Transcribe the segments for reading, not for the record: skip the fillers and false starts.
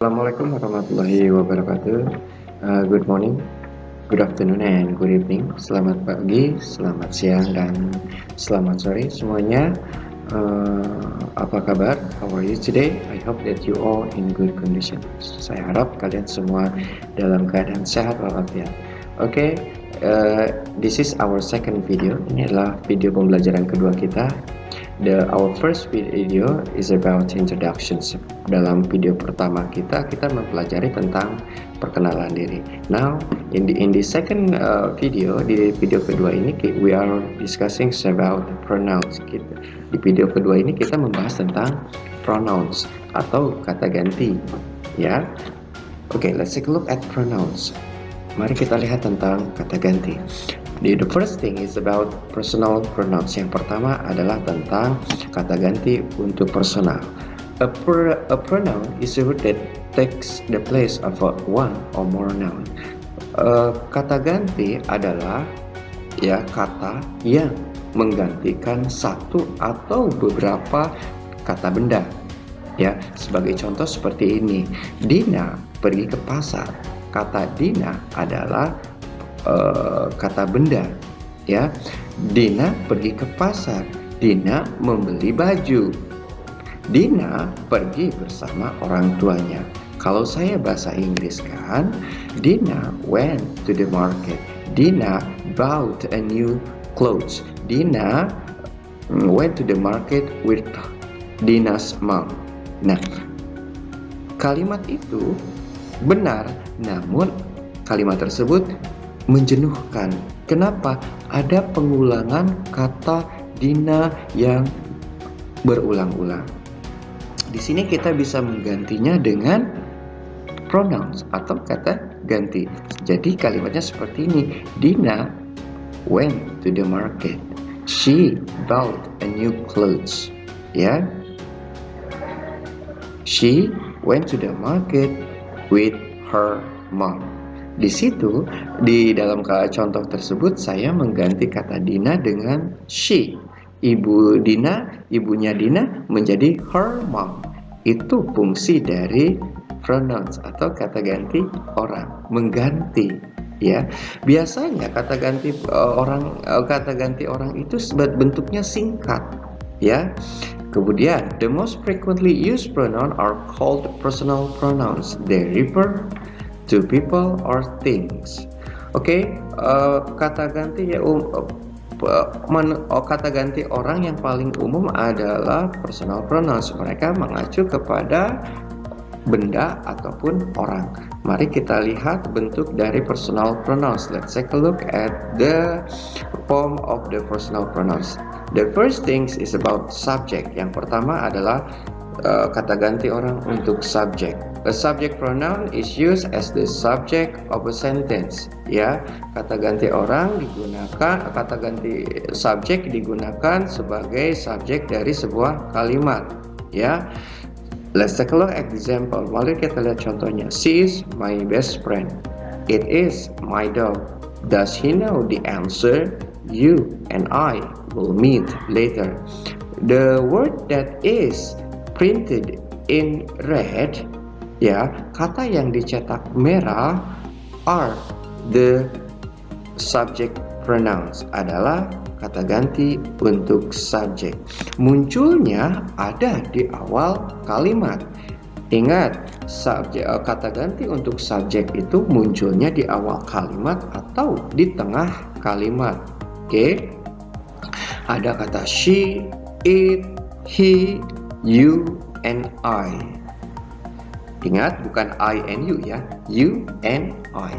Assalamualaikum warahmatullahi wabarakatuh. Good morning, good afternoon, and good evening. Selamat pagi, selamat siang, dan selamat sore semuanya. Apa kabar? How are you today? I hope that you all in good condition. Saya harap kalian semua dalam keadaan sehat walafiat. Oke, this is our second video. Ini adalah video pembelajaran kedua kita. Our first video is about introductions. Dalam video pertama kita mempelajari tentang perkenalan diri. Now, in the second video, di video kedua ini we are discussing about pronouns. Di video kedua ini kita membahas tentang pronouns atau kata ganti, ya. Okay, let's take a look at pronouns. Mari kita lihat tentang kata ganti. The first thing is about personal pronouns. Yang pertama adalah tentang kata ganti untuk personal. A pronoun is a word that takes the place of one or more noun. Kata ganti adalah kata yang menggantikan satu atau beberapa kata benda. Ya, sebagai contoh seperti ini. Dina pergi ke pasar. Kata Dina adalah kata benda, ya. Dina pergi ke pasar. Dina membeli baju. Dina pergi bersama orang tuanya. Kalau saya bahasa Inggris kan, Dina went to the market. Dina bought a new clothes. Dina went to the market with Dina's mom. Nah, kalimat itu benar, namun kalimat tersebut menjenuhkan. Kenapa? Ada pengulangan kata Dina yang berulang-ulang. Di sini kita bisa menggantinya dengan pronouns atau kata ganti. Jadi kalimatnya seperti ini. Dina went to the market. She bought a new clothes. Ya. She went to the market with her mom. Di situ, di dalam contoh tersebut, saya mengganti kata Dina dengan she. Ibunya Dina menjadi her mom. Itu fungsi dari pronouns atau kata ganti orang, mengganti. Ya, biasanya kata ganti orang itu bentuknya singkat. Ya. Kemudian, the most frequently used pronoun are called personal pronouns. They refer to people or things. Oke, kata ganti kata ganti orang yang paling umum adalah personal pronouns. Mereka mengacu kepada benda ataupun orang. Mari kita lihat bentuk dari personal pronouns. Let's take a look at the form of the personal pronouns. The first thing is about subject. Yang pertama adalah kata ganti orang untuk subject. A subject pronoun is used as the subject of a sentence. Ya, kata ganti orang digunakan, kata ganti subject digunakan sebagai subjek dari sebuah kalimat. Ya, let's take a look at example. Mari kita lihat contohnya. She is my best friend. It is my dog. Does he know the answer? You and I will meet later. The word that is printed in red, ya, kata yang dicetak merah are the subject pronouns, adalah kata ganti untuk subjek. Munculnya ada di awal kalimat. Ingat, kata ganti untuk subjek itu munculnya di awal kalimat atau di tengah kalimat. Oke. Ada kata she, it, he, you, and I. Ingat, bukan I and you, ya. You and I.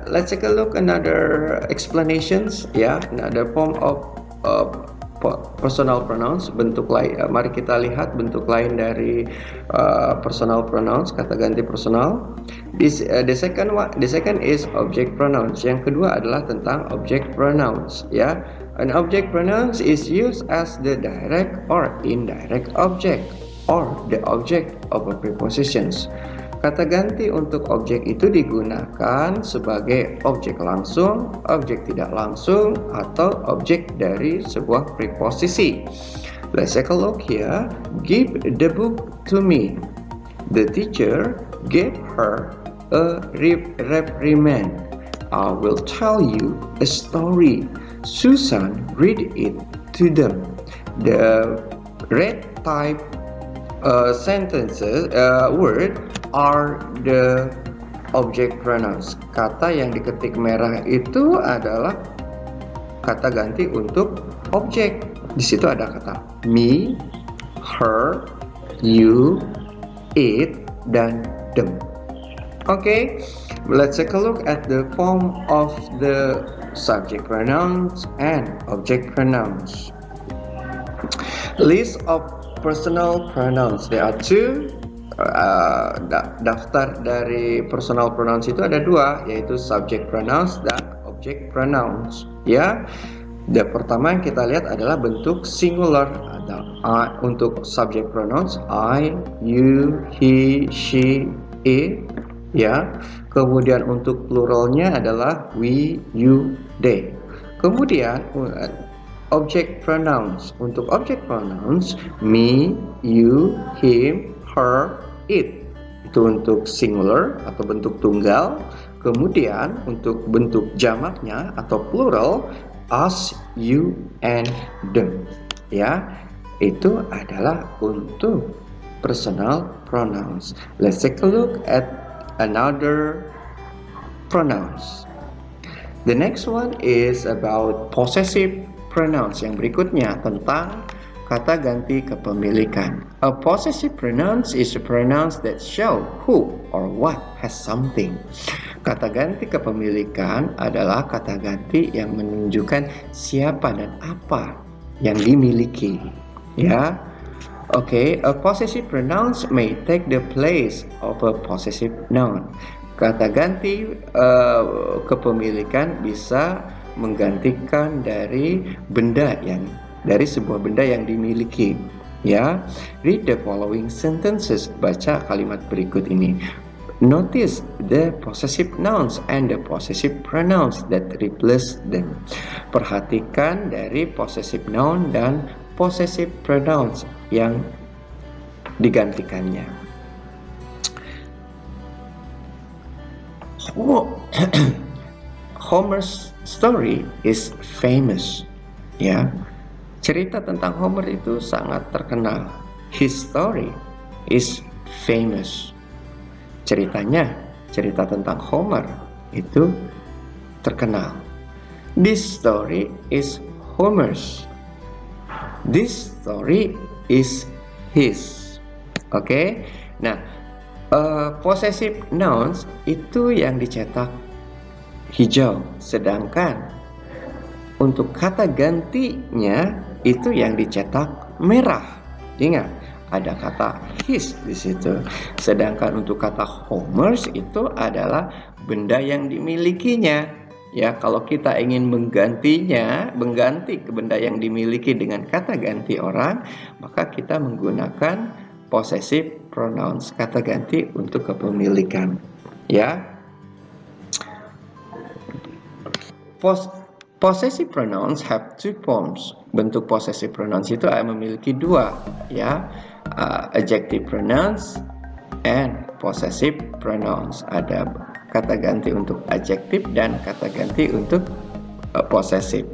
Let's take a look another explanations, ya. Another form of personal pronouns. Bentuk lain. Mari kita lihat bentuk lain dari personal pronouns, kata ganti personal. The second is object pronouns. Yang kedua adalah tentang object pronouns, ya. An object pronouns is used as the direct or indirect object or the object of a prepositions. Kata ganti untuk objek itu digunakan sebagai objek langsung, objek tidak langsung, atau objek dari sebuah preposisi. Let's take a look here. Give the book to me. The teacher gave her a reprimand. I will tell you a story. Susan read it to them. The red type sentences word are the object pronouns. Kata yang diketik merah itu adalah kata ganti untuk objek. Di situ ada kata me, her, you, it, dan them. Okay, let's take a look at the form of the subject pronouns and object pronouns. List of personal pronouns. There are two. Daftar dari personal pronouns itu ada dua, yaitu subject pronouns dan object pronouns. Ya, pertama yang kita lihat adalah bentuk singular. Untuk subject pronouns I, you, he, she, it. Ya, kemudian untuk pluralnya adalah we, you, they. Kemudian object pronouns. Untuk object pronouns me, you, him, her, it. Itu untuk singular atau bentuk tunggal. Kemudian untuk bentuk jamaknya atau plural us, you, and them. Ya, itu adalah untuk personal pronouns. Let's take a look at another pronouns. The next one is about possessive pronouns. Yang berikutnya tentang kata ganti kepemilikan. A possessive pronouns is a pronouns that show who or what has something. Kata ganti kepemilikan adalah kata ganti yang menunjukkan siapa dan apa yang dimiliki. Ya. Okay, a possessive pronouns may take the place of a possessive noun. Kata ganti kepemilikan bisa menggantikan dari sebuah benda yang dimiliki. Ya, read the following sentences. Baca kalimat berikut ini. Notice the possessive nouns and the possessive pronouns that replace them. Perhatikan dari possessive noun dan possessive pronouns yang digantikannya. Homer's story is famous. Ya, cerita tentang Homer itu sangat terkenal. His story is famous. Cerita tentang Homer itu terkenal. This story is Homer's. This story is his. Oke. Nah, possessive nouns itu yang dicetak hijau, sedangkan untuk kata gantinya itu yang dicetak merah. Ingat, ada kata his di situ. Sedangkan untuk kata Homer's itu adalah benda yang dimilikinya. Ya, kalau kita ingin mengganti ke benda yang dimiliki dengan kata ganti orang, maka kita menggunakan possessive pronouns, kata ganti untuk kepemilikan. Ya. Possessive pronouns have two forms. Bentuk possessive pronouns itu memiliki dua, ya. Adjective pronouns and possessive pronouns. Ada kata ganti untuk adjektif dan kata ganti untuk possessive.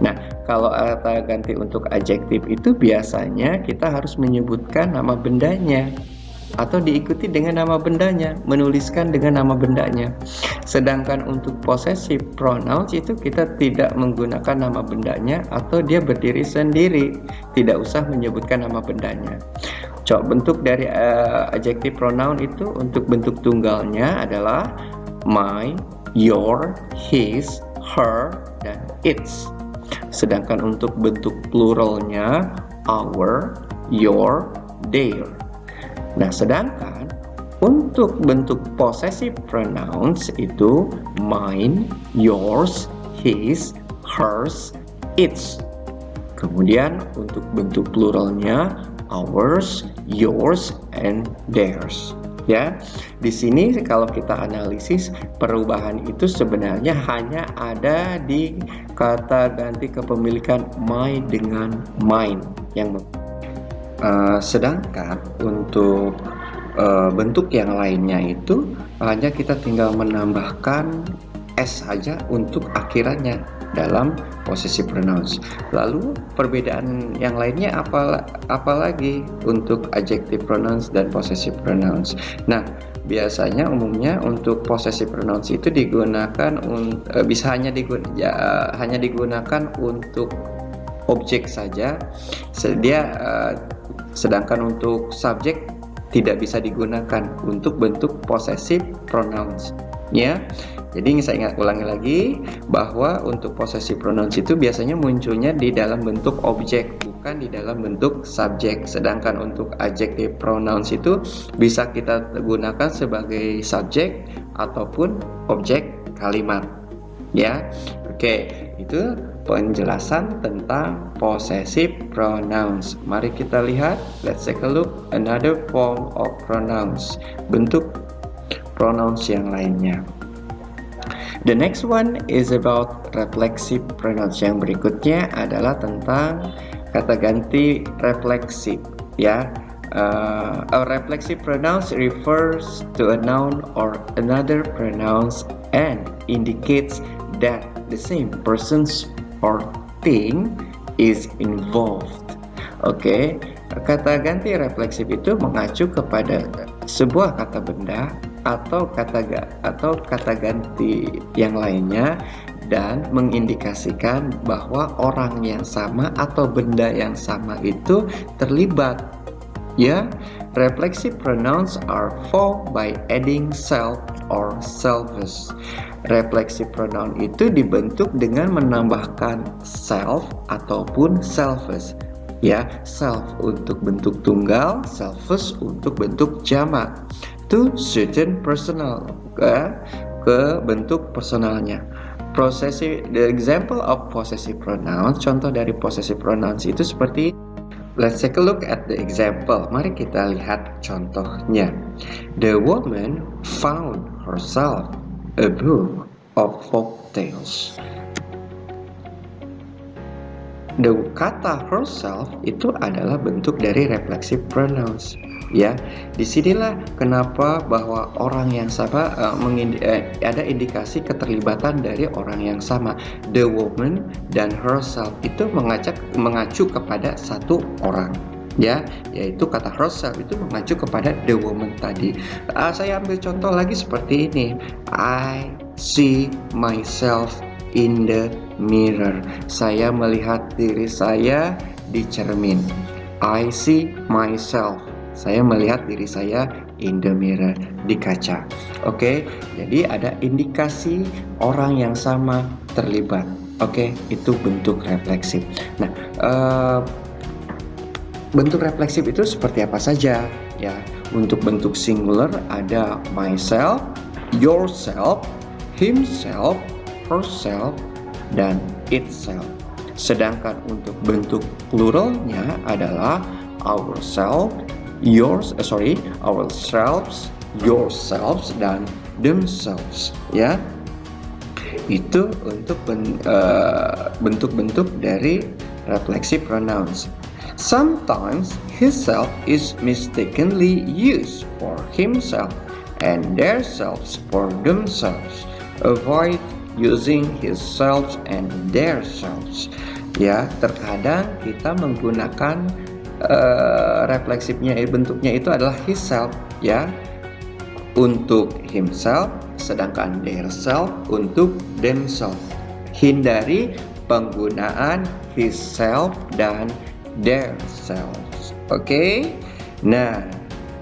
Nah, kalau kata ganti untuk adjektif itu biasanya kita harus menyebutkan nama bendanya atau diikuti dengan nama bendanya, menuliskan dengan nama bendanya. Sedangkan untuk possessive pronouns itu kita tidak menggunakan nama bendanya atau dia berdiri sendiri, tidak usah menyebutkan nama bendanya. Bentuk dari adjective pronoun itu untuk bentuk tunggalnya adalah my, your, his, her, dan its. Sedangkan untuk bentuk pluralnya our, your, their. Nah, sedangkan untuk bentuk possessive pronouns itu mine, yours, his, hers, its. Kemudian untuk bentuk pluralnya ours, yours, and theirs. Ya, di sini kalau kita analisis perubahan itu sebenarnya hanya ada di kata ganti kepemilikan my dengan mine. Sedangkan untuk bentuk yang lainnya itu hanya kita tinggal menambahkan s saja untuk akhirannya dalam possessive pronouns. Lalu perbedaan yang lainnya apa lagi untuk adjective pronouns dan possessive pronouns? Nah, biasanya umumnya untuk possessive pronouns itu digunakan bisa hanya digunakan untuk objek saja. Sedangkan untuk subjek tidak bisa digunakan untuk bentuk possessive pronouns, ya. Jadi saya ulangi lagi bahwa untuk possessive pronouns itu biasanya munculnya di dalam bentuk objek, bukan di dalam bentuk subjek. Sedangkan untuk adjective pronouns itu bisa kita gunakan sebagai subjek ataupun objek kalimat, ya. Oke, itu penjelasan tentang possessive pronouns. Mari kita lihat, let's take a look another form of pronouns, bentuk pronouns yang lainnya. The next one is about reflexive pronouns. Yang berikutnya adalah tentang kata ganti refleksif, ya. A reflexive pronouns refers to a noun or another pronouns and indicates that the same persons or thing is involved. Oke, kata ganti refleksif itu mengacu kepada sebuah kata benda atau kata ganti yang lainnya dan mengindikasikan bahwa orang yang sama atau benda yang sama itu terlibat. Ya, reflexive pronouns are formed by adding self or selves. Reflexive pronoun itu dibentuk dengan menambahkan self ataupun selves. Ya, self untuk bentuk tunggal, selves untuk bentuk jamak. To certain personal, ke bentuk personalnya. The example of possessive pronouns, contoh dari possessive pronouns itu seperti, let's take a look at the example. Mari kita lihat contohnya. The woman found herself a book of folk tales. The kata herself itu adalah bentuk dari reflexive pronouns. Ya, disinilah kenapa bahwa orang yang sama ada indikasi keterlibatan dari orang yang sama. The woman dan herself itu mengacu kepada satu orang, ya, yaitu kata herself itu mengacu kepada the woman tadi. Saya ambil contoh lagi seperti ini. I see myself in the mirror. Saya melihat diri saya di cermin. I see myself. Saya melihat diri saya in the mirror, di kaca. Oke, jadi ada indikasi orang yang sama terlibat. Oke, itu bentuk refleksif. Nah, bentuk refleksif itu seperti apa saja? Ya, untuk bentuk singular ada myself, yourself, himself, herself, dan itself. Sedangkan untuk bentuk pluralnya adalah ourselves, ourselves, yourselves, dan themselves, ya. Itu untuk bentuk-bentuk dari reflexive pronouns. Sometimes himself is mistakenly used for himself and theirselves for themselves. Avoid using himself and theirselves. Ya, terkadang kita menggunakan refleksifnya, bentuknya itu adalah himself, ya, untuk himself, sedangkan theirself untuk themselves. Hindari penggunaan himself dan theirselves. Oke? Nah,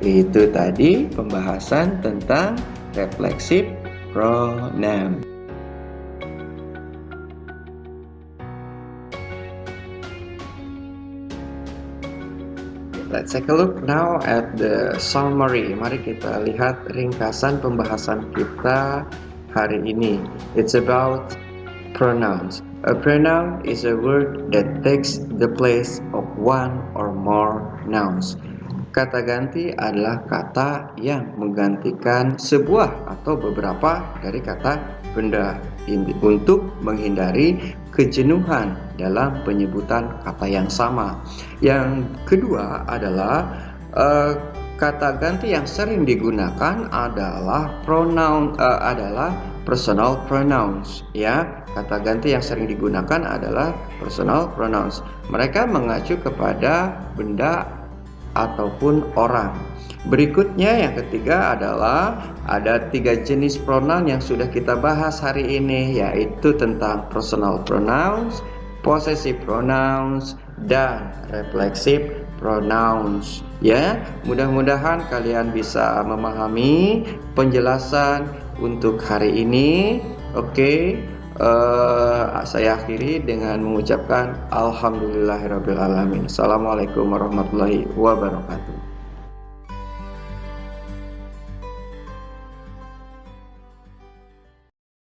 itu tadi pembahasan tentang reflexive pronoun. Let's take a look now at the summary. Mari kita lihat ringkasan pembahasan kita hari ini. It's about pronouns. A pronoun is a word that takes the place of one or more nouns. Kata ganti adalah kata yang menggantikan sebuah atau beberapa dari kata benda untuk menghindari kejenuhan dalam penyebutan kata yang sama. Yang kedua adalah kata ganti yang sering digunakan adalah personal pronouns, ya. Kata ganti yang sering digunakan adalah personal pronouns. Mereka mengacu kepada benda ataupun orang. Berikutnya yang ketiga adalah ada 3 jenis pronoun yang sudah kita bahas hari ini, yaitu tentang personal pronouns, possessive pronouns, dan reflexive pronouns. Ya, mudah-mudahan kalian bisa memahami penjelasan untuk hari ini. Oke, saya akhiri dengan mengucapkan alhamdulillahirabbil alamin. Assalamualaikum warahmatullahi wabarakatuh.